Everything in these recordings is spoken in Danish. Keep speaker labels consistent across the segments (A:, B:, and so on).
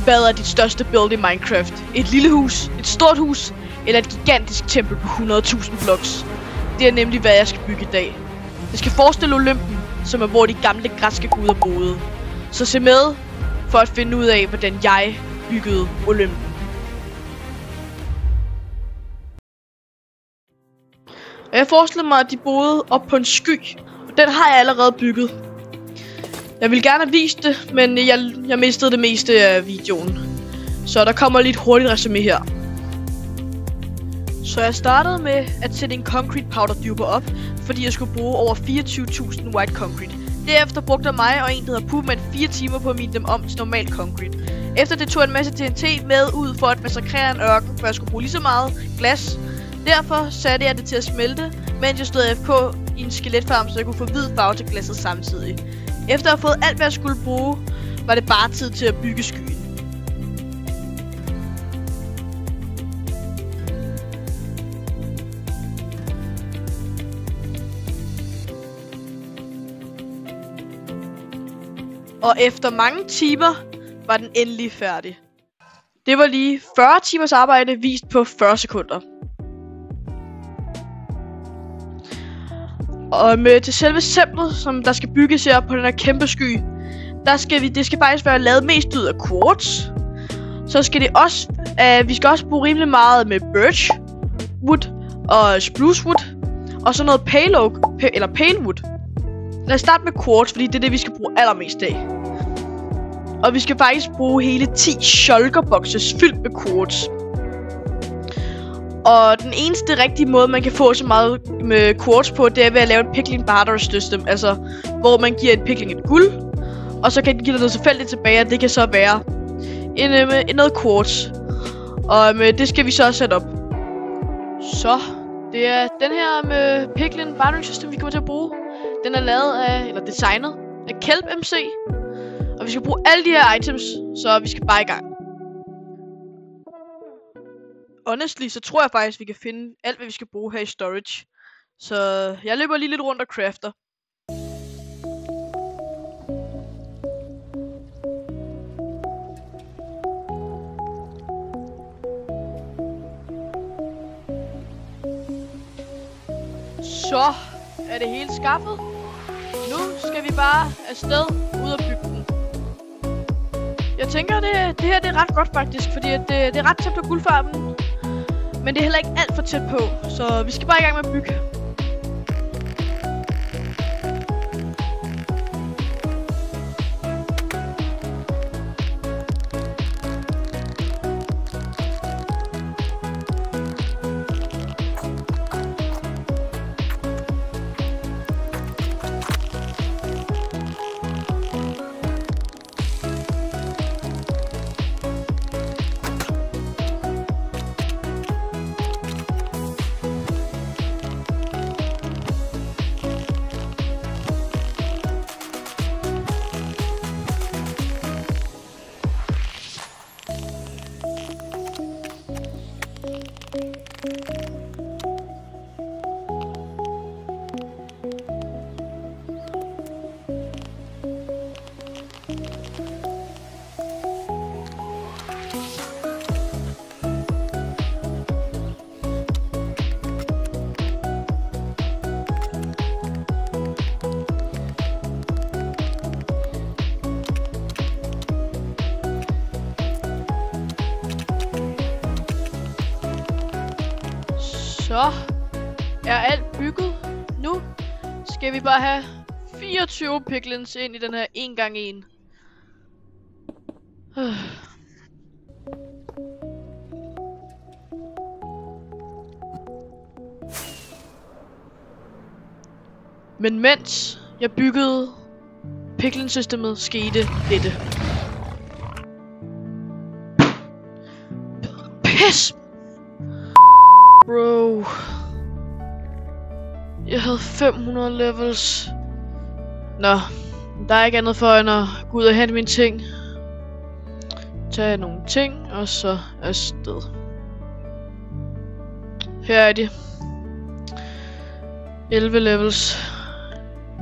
A: Hvad er dit største build i Minecraft? Et lille hus, et stort hus, eller et gigantisk tempel på 100.000 blocks? Det er nemlig, hvad jeg skal bygge i dag. Det skal forestille Olympen, som er hvor de gamle græske guder boede. Så se med for at finde ud af, hvordan jeg byggede Olympen. Og jeg forestiller mig, at de boede op på en sky. Og den har jeg allerede bygget. Jeg ville gerne have vist det, men jeg mistede det meste af videoen. Så der kommer lidt hurtigt resumé her. Så jeg startede med at sætte en concrete powder duper op, fordi jeg skulle bruge over 24.000 white concrete. Derefter brugte mig og en, der hedder Pupman 4 timer på at mine dem om til normal concrete. Efter det tog jeg en masse TNT med ud for at massakrere en ørken, for jeg skulle bruge lige så meget glas. Derfor satte jeg det til at smelte, mens jeg stod AFK i en skeletfarm, så jeg kunne få hvid farve til glasset samtidig. Efter at have fået alt, hvad jeg skulle bruge, var det bare tid til at bygge skyen. Og efter mange timer var den endelig færdig. Det var lige 40 timers arbejde vist på 40 sekunder. Og med til selve simplet, som der skal bygges her på den her kæmpe sky, det skal faktisk være lavet mest ud af quartz. Så skal det også, vi skal også bruge rimelig meget med birch wood og spruce wood og så noget pale oak eller pale wood. Lad os starte med quartz, fordi det er det vi skal bruge allermest af. Og vi skal faktisk bruge hele 10 shulker boxes fyldt med quartz. Og den eneste rigtige måde, man kan få så meget med quartz på, det er ved at lave en pickling barter system. Altså, hvor man giver en pickling et guld, og så kan den give dig noget tilfældigt tilbage, og det kan så være noget quartz. Og det skal vi så sætte op. Så, det er den her med pickling barter system, vi kommer til at bruge. Den er lavet af, eller designet af Kelp MC. Og vi skal bruge alle de her items, så vi skal bare i gang. Honestly, så tror jeg faktisk, vi kan finde alt, hvad vi skal bruge her i storage. Så jeg løber lige lidt rundt og crafter. Så er det hele skaffet. Nu skal vi bare afsted ud og bygge den. Jeg tænker, det her det er ret godt faktisk, fordi det er ret tæt på guldfarmen. Men det er heller ikke alt for tæt på, så vi skal bare i gang med at bygge. Så er alt bygget. Nu skal vi bare have 24 piglins ind i den her 1x1. Men mens jeg byggede piglin-systemet, skete dette. Pis! Bro. Jeg havde 500 levels. Nå, der er ikke andet for end at gå ud og hente mine ting. Tage nogle ting, og så afsted. Her er de. 11 levels.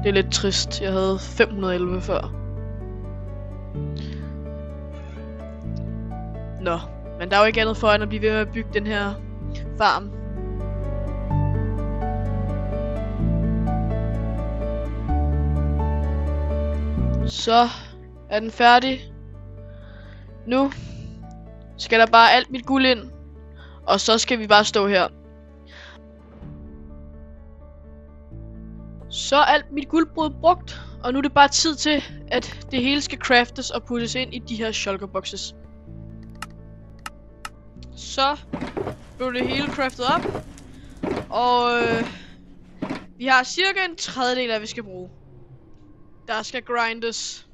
A: Det er lidt trist. Jeg havde 511 før. Nå, men der er jo ikke andet for end at blive ved med at bygge den her farm. Så er den færdig. Nu skal der bare alt mit guld ind. Og så skal vi bare stå her. Så er alt mit guldbrød brugt. Og nu er det bare tid til, at det hele skal craftes og puttes ind i de her shulkerboxes. Så blev det hele craftet op. Og vi har cirka en tredjedel af, vi skal bruge. Der skal grindes.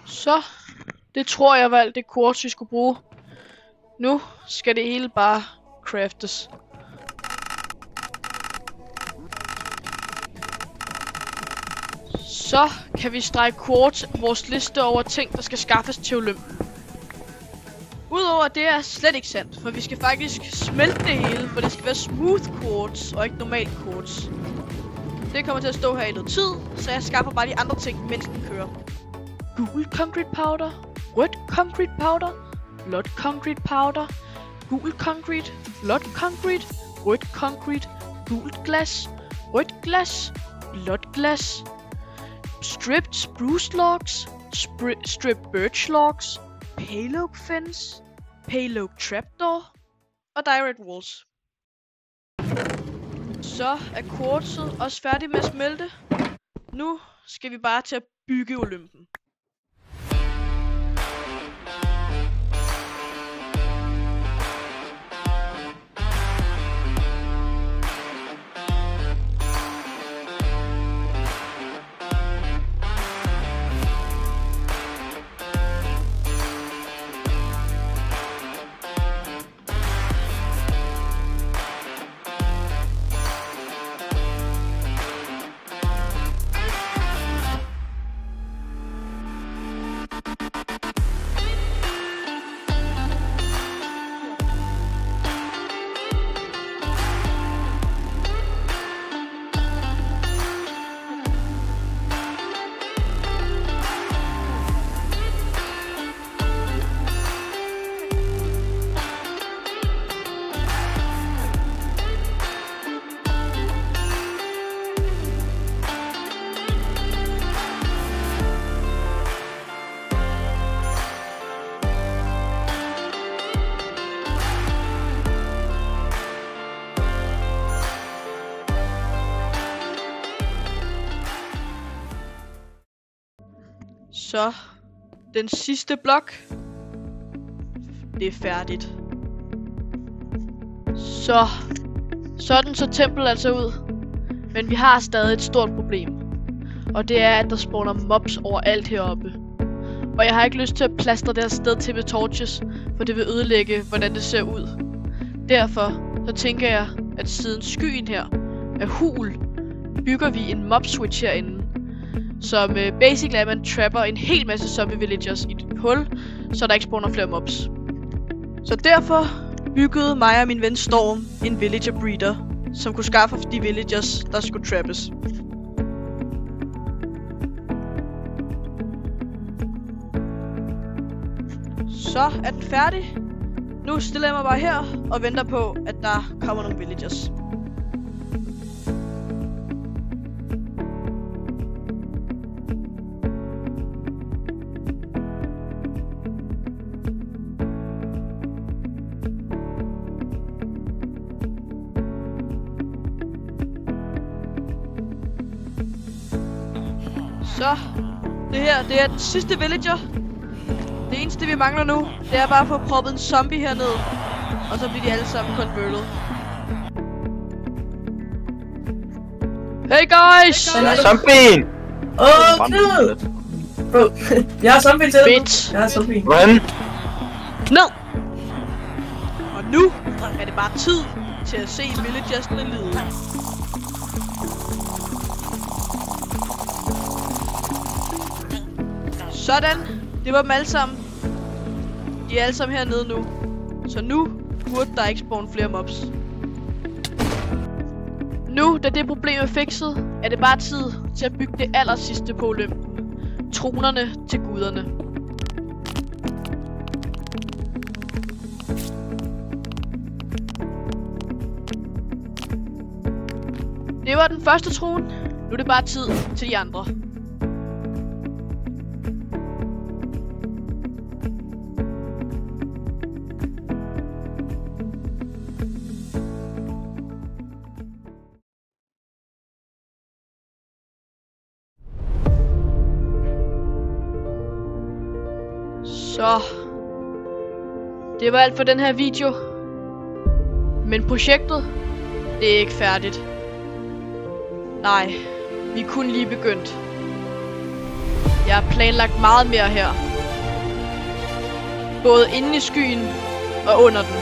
A: Så, det tror jeg var alt det quartz, vi skulle bruge. Nu skal det hele bare craftes. Så kan vi strege quartz vores liste over ting, der skal skaffes til Olympen. Udover det er slet ikke sandt, for vi skal faktisk smelte det hele, for det skal være smooth quartz og ikke normal quartz. Det kommer til at stå her i noget tid, så jeg skaffer bare de andre ting, mens den kører. Gul concrete powder, rødt concrete powder, blåt concrete powder, gul concrete, blåt concrete, rødt concrete, gult glas, rødt glas, blåt glas, stripped spruce logs, stripped birch logs, pale oak fence, pale oak trapdoor og direct walls. Så er quartzet også færdig med at smelte. Nu skal vi bare til at bygge Olympen. Så den sidste blok. Det er færdigt. Så sådan så templet altså ud. Men vi har stadig et stort problem. Og det er, at der spawner mobs overalt heroppe. Og jeg har ikke lyst til at plastre det her sted til med torches, for det vil ødelægge, hvordan det ser ud. Derfor så tænker jeg, at siden skyen her er hul, bygger vi en mob switch herinde. Som basically er, at man trapper en hel masse zombie villagers i et hul, så der ikke spawner flere mobs. Så derfor byggede mig og min ven Storm en villager breeder, som kunne skaffe de villagers, der skulle trappes. Så er den færdig. Nu stiller jeg mig bare her og venter på, at der kommer nogle villagers. Så, det her, det er den sidste villager. Det eneste vi mangler nu, det er bare at få proppet en zombie herned. Og så bliver de alle sammen converted. Hey guys!
B: Zombie!
C: Knud! Bro, jeg har zombie til dig.
A: Bitch!
C: Jeg har zombie.
B: Hvordan?
A: Ned! Og nu er det bare tid til at se villagersne lide. Sådan, det var dem alle sammen. De er alle sammen hernede nu. Så nu burde der ikke spawne flere mobs. Nu, da det problem er fikset, er det bare tid til at bygge det aller sidste på Olympen. Tronerne til guderne. Det var den første trone. Nu er det bare tid til de andre. Så det var alt for den her video. Men projektet, det er ikke færdigt. Nej, vi er kun lige begyndt. Jeg har planlagt meget mere her. Både inde i skyen og under den.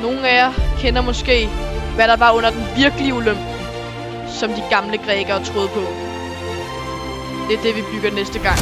A: Nogle af jer kender måske, hvad der var under den virkelige Olympen, som de gamle grækere troede på. Det er det, vi bygger næste gang.